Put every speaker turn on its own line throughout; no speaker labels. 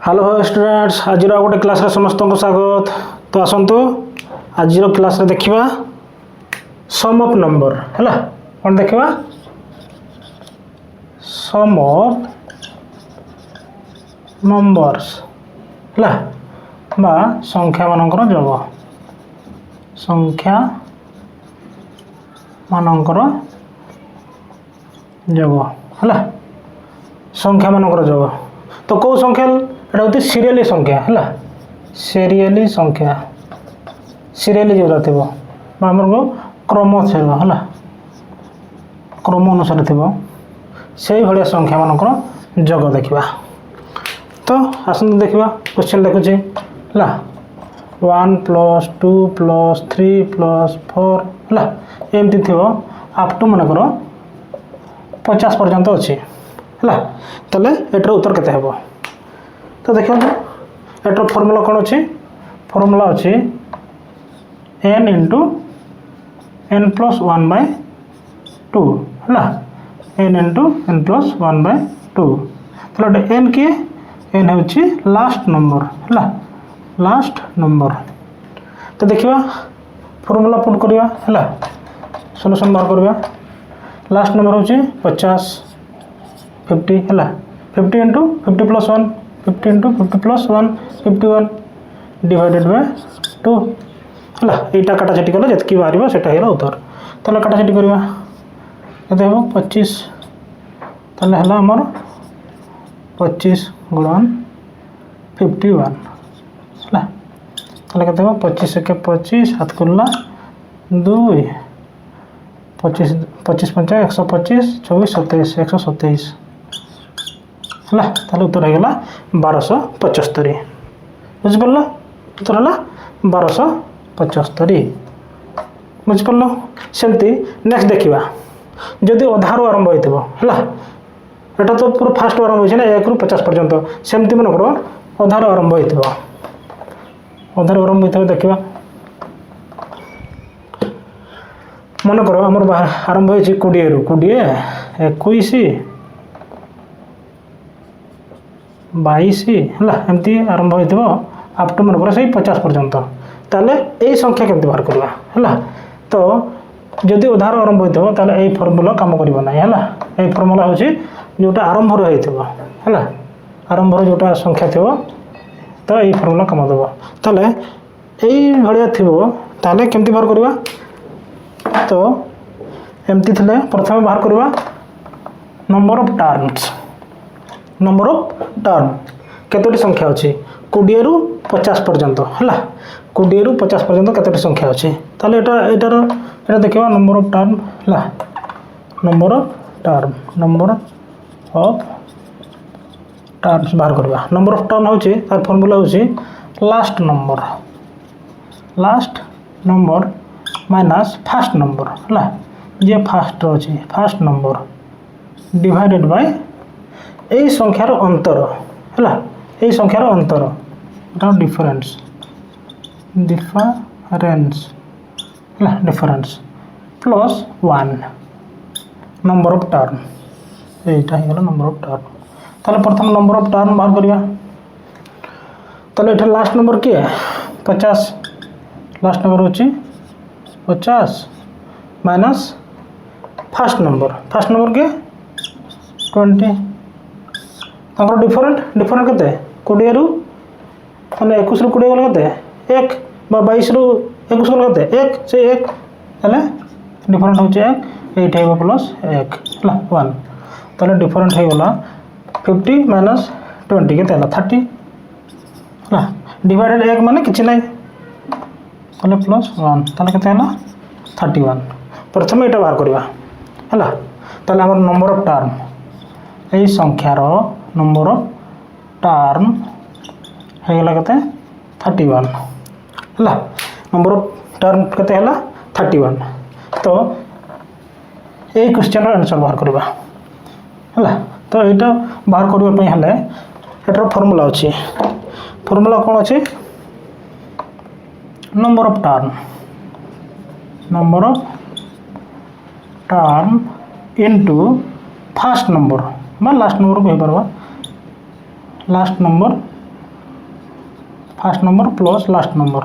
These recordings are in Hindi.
हेलो स्टूडेंट्स आज गोटे क्लास रे समस्त को स्वागत। तो आसतु आज क्लास रे देखिबा सम ऑफ नंबर हैला। कौन देखिबा सम ऑफ नंबर्स हैला बा संख्या मानकर जोग संख्या मानकर जोग हैला संख्या मानकर जोग। तो कौ संख्या एटा होती सीरियली संख्या है सीरियली संख्या सीरियली जो थी आम को क्रम है क्रम अनुसार थी से भाया संख्या मानकर जोग देखा। तो आसतु देखा क्वेश्चन देखुचे है 1 + 2 + 3 + 4 है एमती थी आप टू मनकर 50 पर्यंत अच्छी है। ताले एटर उत्तर केते हेबो। तो देखो एटर फॉर्मूला कौन अच्छी फॉर्मूला अच्छी n × n + 1/2 है n × n + 1/2। तो n किए n हूँ लास्ट नंबर है लास्ट नंबर। तो देखिए फॉर्मूला पुट करवा है सॉल्यूशन बाहर करवा। लास्ट नंबर हूँ 50 50 है 50 × 50 + 1 50 × 50 + 1 51 / 2 है यहाँ काटाछी कले जी बाहर से उत्तर। तो काटाछी करवा केते हम 25 ताले है आमर 25 × 51 है ताले केते हम 25 × 25 हाथ खुलला 2 25 25 5 125 24 27 127 है ताले उत्तर होगा 1275 बुझिपार। उत्तर है 1275 बुझिपार। सेमती नेक्स्ट देखा जदि अधारू आरंभ हो है एटा तो पूरा फास्ट आरंभ हो 1 ରୁ 50 पर्यंत सेमती मनकर अधारू आरंभ हो अधारू आरंभ हो देखा मनकर आमर आरंभ हो 20 ରୁ 20 21 22 है एमती आरंभ हो आप टू मनकर से 50 पर्यंत। ताले यही संख्या केमती बाहर करवा है। तो जदि उधार आरंभ हो ताले फॉर्मूला काम करना ना है यही फॉर्मूला हूँ जोटा आरंभ है आरंभ जोटा संख्या थी तो यही फॉर्मूला काम देव। ताले यही भाया थी ताले केमती बाहर करवा। तो एमती थे प्रथम बाहर करवा number of terms number of term केतोटी संख्या अच्छी 20 ରୁ 50 पर्यंत है 20 ରୁ 50 पर्यंत केतोटी संख्या अच्छी। ताले एटा देखा नंबर ऑफ टर्म है नंबर ऑफ टर्म्स बाहर करवा। नंबर ऑफ टर्म हूँ तार फॉर्मूला हूँ last number minus first number है जे फास्ट अच्छी फास्ट नंबर डिवाइडेड बाय यही संख्यार अंतर है यही संख्यार अंतर difference plus 1 number of term यहीटा हो नंबर ऑफ टर्म। ताले प्रथम नंबर ऑफ टर्म बाहर करवा। ताले ये लास्ट नंबर किए 50 लास्ट नंबर होची 50 माइनस फास्ट नंबर के 20 डिफरेंट केते 20 ରୁ माने 21 ରୁ 20 गला केते 1 बा 22 ରୁ 21 गला केते 1 से 1 ताले डिफरेंट होचे 1 8 है प्लस 1 है 1 ताले डिफरेंट है गला 50 माइनस 20 केते है 30 है डिवाइडेड 1 माने किछि नै ताले प्लस 1 ताले केते है 31। प्रथम एटा बाहर करबा है ताले हमर नंबर ऑफ टर्म यही संख्यार नंबर ऑफ टर्म होगा केते 31 है नंबर ऑफ टर्म केते है 31। तो यही क्वेश्चन आंसर बाहर करवा है। तो यहाँ बाहर करने हेले एटार फॉर्मूला अच्छी फॉर्मूला कौन अच्छी number of term into first number मैं लास्ट नंबर को पार्बा last number first number plus last number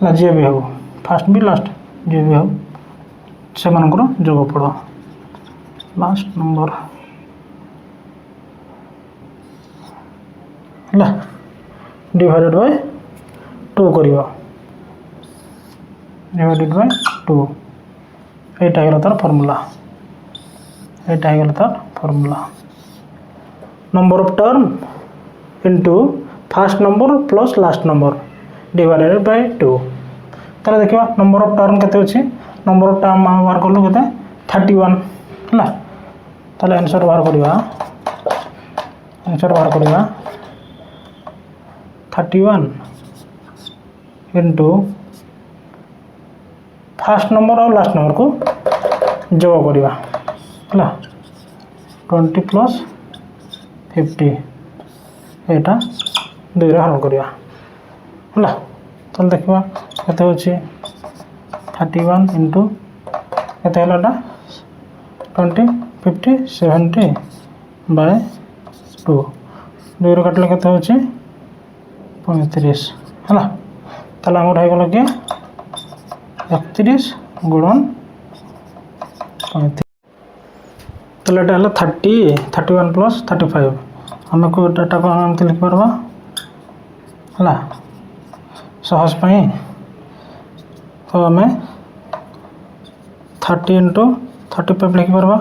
है जी भी हो फास्ट भी लास्ट जी भी हो से जोग पड़ लास्ट नंबर है डिवाइडेड बाय 2 कर डिवाइडेड बाय 2 এইটা হলো তার formula number of term into first number plus last number divided bye 2 ताले देखिबा नंबर ऑफ टर्म केते अछि नंबर ऑफ टर्म बाहर करलो केते 31 हला ताले आंसर बाहर करिबा 31 इनटू फास्ट नंबर और लास्ट नंबर को जोग करिबा हला 20 प्लस 50 एटा 2 रे हल करिया हला चल देखिबा केते होछि 31 इनटू केते हलाटा 20 50 70 बाय 2 2 रे काटले केते होछि 35 हला ताला हमर हो गेल के 31 गुणन 35 तो एटा हला 31 प्लस 35 हमें को डाटा को हम लिख परबा हला सहज पई तो हमें 30 इनटू 35 लिख परबा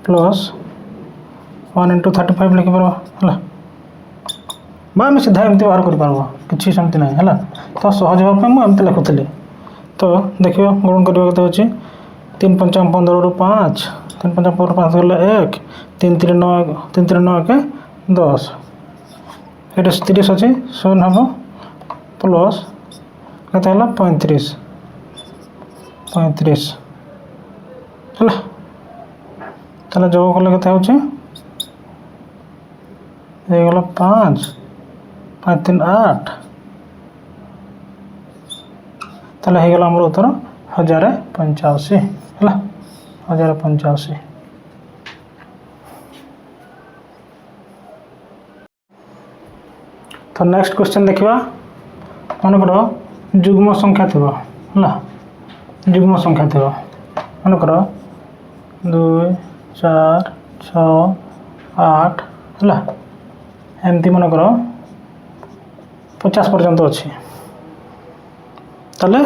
प्लस 1 इनटू 35 लिख परबा हला बा हम सीधा एमती बाहर कर परबा किछि समति नै हला तो सहज हो पे मु एमती लिखुतली तो देखियो गुणन करबा केते होछि 3 5 15 रु 5 3 5 5 गले 1 3 3 9 के 10 एटा 30 अछि 7 हबो प्लस केते हला 35 हला तले जोग करले केते होछि ए गला 5 5 3 8 तले हे गला हमर उत्तर 1085 हला 1085 तो नेक्स्ट क्वेश्चन देखिबा मन करो युग्म संख्या थिबो हला युग्म संख्या थिबो मन करो 2 4 6 8 हला एमती मन करो 50 पर्यंत अछि ताले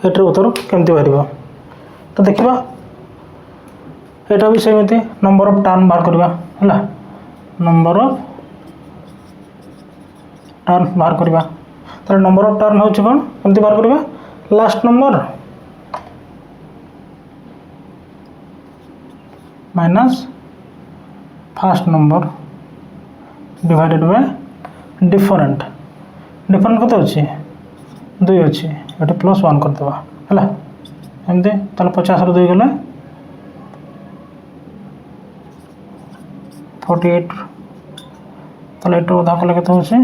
एटर उत्तर केमती बाहरिबो तो देखिबा एटा भी सेमती नंबर ऑफ टर्न बाहर करबा हला नंबर ऑफ टर्न बाहर करबा तो नंबर ऑफ टर्न होछि कोन केमती बाहर करबा last number minus first number divided by different कत अछि 2 अछि एटा प्लस 1 कर देबा हला एमते ताले 50 रो 2 गले 48 ताले एटा उधा कले केते होछि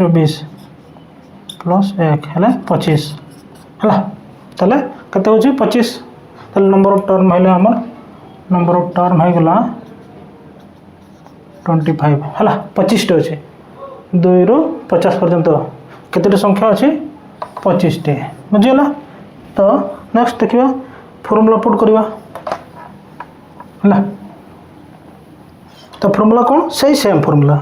24 प्लस 1 हला 25 हला ताले केते होछि 25 ताले नंबर ऑफ टर्म हइले हमर नंबर ऑफ टर्म है गला 25 हला 25 टे अछि 2 रो 50 पर्यंत केते संख्या अछि 25 टे बुझिला तो नेक्स्ट देखिबा फार्मूला पुट करबा हला तो फार्मूला कोन सही same formula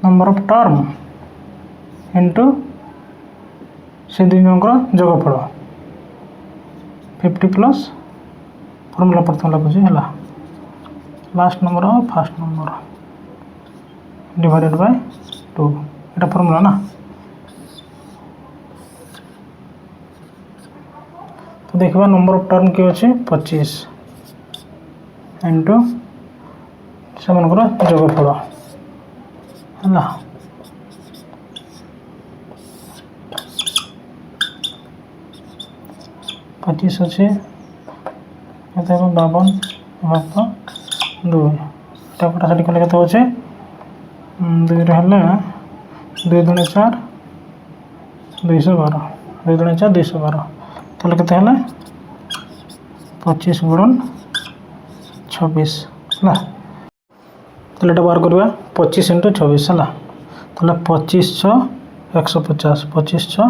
number of term into से दुई जनकर जोगफल 50 प्लस फार्मूला प्रथम लागुଛି ହେଲା लास्ट नंबर और फास्ट नंबर डिवाइडेड बाय 2 एटा फार्मूला ना तो देखबा नंबर ऑफ टर्म के अछि 25 इनटू सेमनकर जोगफल ହେଲା 25 अच्छे 52 2 फटा साटी कले केते होचे 2 रे हले 2 दुने 4 212 2 दुने 4 212 तले केते हले 25 गुणन 26 है। तो ये बाहर करवा 25 × 26 है। तो 25 × 150 25 ×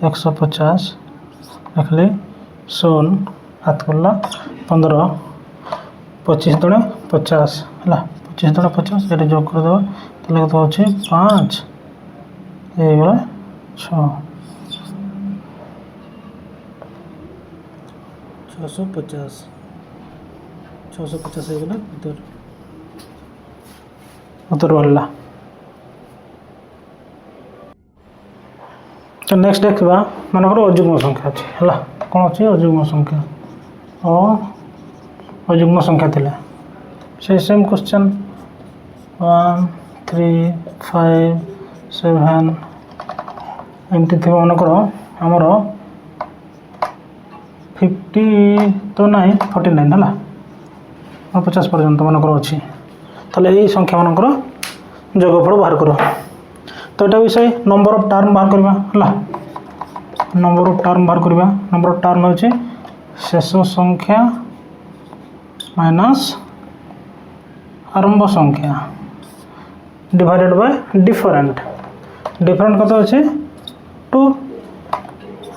150 लिखली 100 हाथ करला 15 25 × 50 है। 25 × 50 ये जोग करदे तो अच्छे 5 ये 6 650 650 हो गला उत्तर वाला। तो नेक्स्ट देखा मनकर अजुग्म संख्या अच्छी है कौन अच्छी अजुग्म संख्या और अजुग्म संख्या थिले से सेम क्वेश्चन 1 3 5 7 एमती थी मनकर आमर 50 तो नहीं 49 है 50 पर्यंत मनकर अच्छी ताले ये संख्या मनकर जोगफल बाहर कर। तो यहाँ विषय नंबर ऑफ टर्म बाहर करवा है नंबर ऑफ टर्म बाहर करवा। नंबर ऑफ टर्म होचे शेष संख्या माइनस आरंभ संख्या डिवाइडेड बाय डिफरेंट डिफरेंट कत अच्छे 2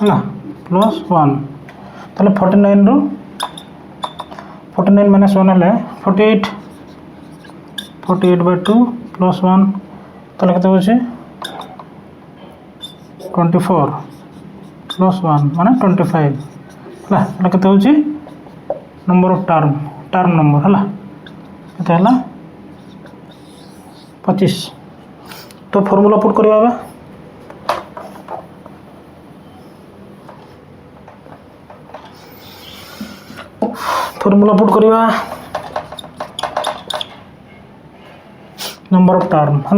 है प्लस 1 ताले 49 ରୁ 49 माइनस 1 है 48 48/2 प्लस 1 ताले कत अच्छे 24 प्लस 1 माने 25 है कत अच्छे नंबर ऑफ टर्म नंबर है कत 25। तो फॉर्मूला पुट करवा फॉर्मूला पुट करवा नंबर ऑफ टर्म है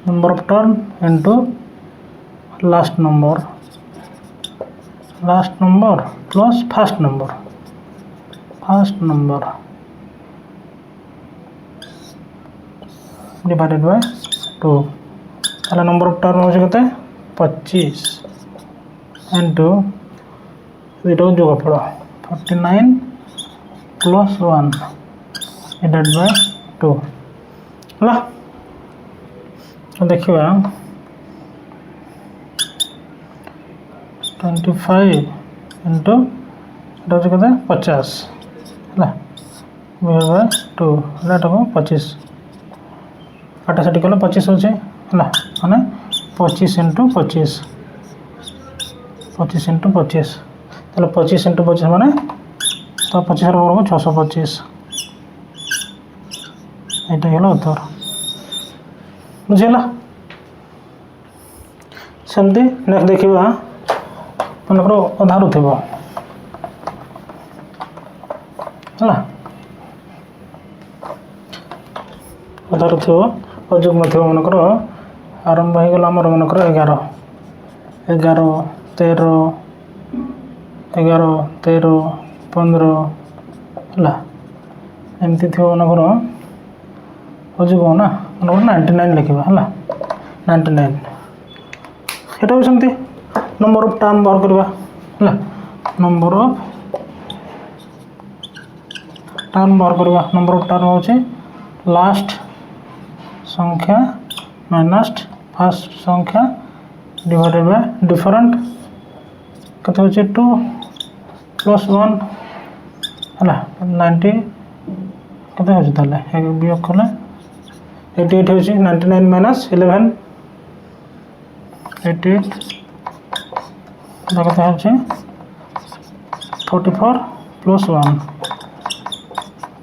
number of term into last number plus first number divided bye 2 ताले नंबर ऑफ टर्म हो 25 इनटू ये जोगफल 49 प्लस 1 डिवाइडेड बाय 2 है। देखिए 25 इंटू 50 है 2 25 काटा कले 25 अच्छे है माने 25 × 25 25 × 25 ताले 25 × 25 माने तो 25 वर्ग 625 यहाँ उत्तर बुझेगा। सेमती नेक्स्ट देखा मनकर अधारू थी है अधारू थी अजुग्म थी मनकर आरंभ हो गला मनकर 11 13 15 है एमती थी मनकर अजुग्म ना मनकर 99 लिखा है 99। यहाँ भी सेमती नंबर ऑफ टर्म बाहर करवा है नंबर ऑफ टर्म बाहर करवा। नंबर ऑफ टर्म होचे लास्ट संख्या माइनस फर्स्ट संख्या डिवाइडेड बाय डिफरेंट कते होचे 2 प्लस 1 है 90 कते होचे ताले एक वियोग कले 88 होचे 99 माइनस 11 88 देखते हैं 44 प्लस 1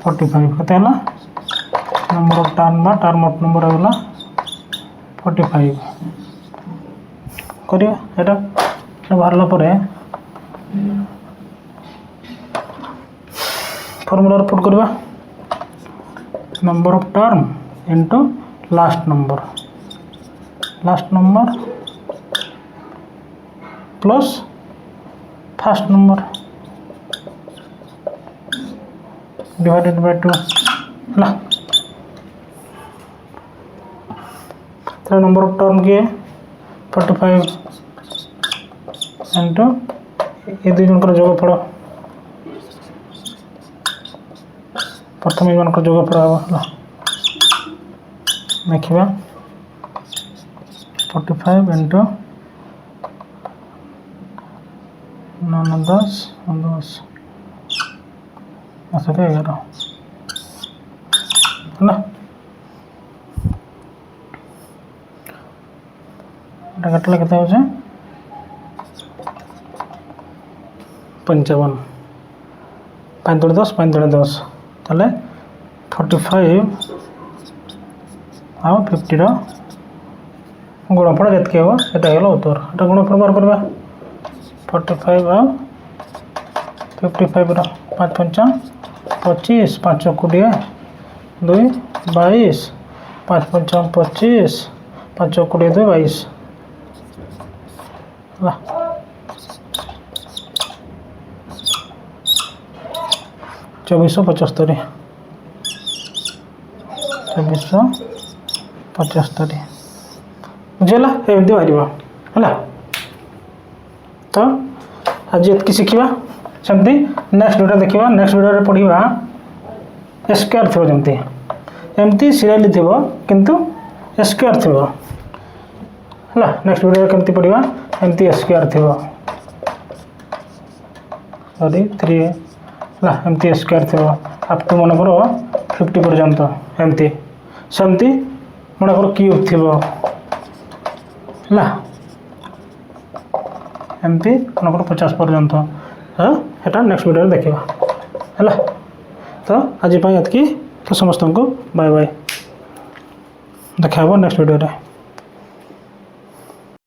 45 कते है number of term of number होगा 45 करिया एटा बाहरला परे फॉर्मूला पुट करवा number of term into last number plus first number divided bye 2 है तो नंबर ऑफ टर्म के 45 इंटू ये दुई जनकर जोगफल प्रथम मान जोग पड़ा है देखा 45 इंटू 9 10 10 11 है कटले के 55 5 10 5 10 ताले 45 आउ 50 गुणफल जितके हम यहाँ उत्तर यहाँ गुणफल बाहर करवा 45 आउ 55 5 5 25 5 20 2 22 5 5 25 5 20 2 22 2475 2475 बुझेगा एमती मार तो आज ये शिखा सेमती नेक्स्ट वीडियो देखा नेक्स्ट वीडियो पढ़ा स्क्वायर थी जमती एमती सीरियली थी किंतु स्क्वायर थी है नेक्स्ट वीडियो केमती पढ़ा एमती स्क्वायर थी सॉरी 3 है एमती स्क्वायर थी अप टू मनकर 50 पर्यंत एमती सेमती मनकर क्यूब थी है एमती मनकर 50 पर्यंत हाँ यहाँ नेक्स्ट वीडियो देखा है तो आज ये तो समस्त को बाय बाय देखा नेक्स्ट वीडियो।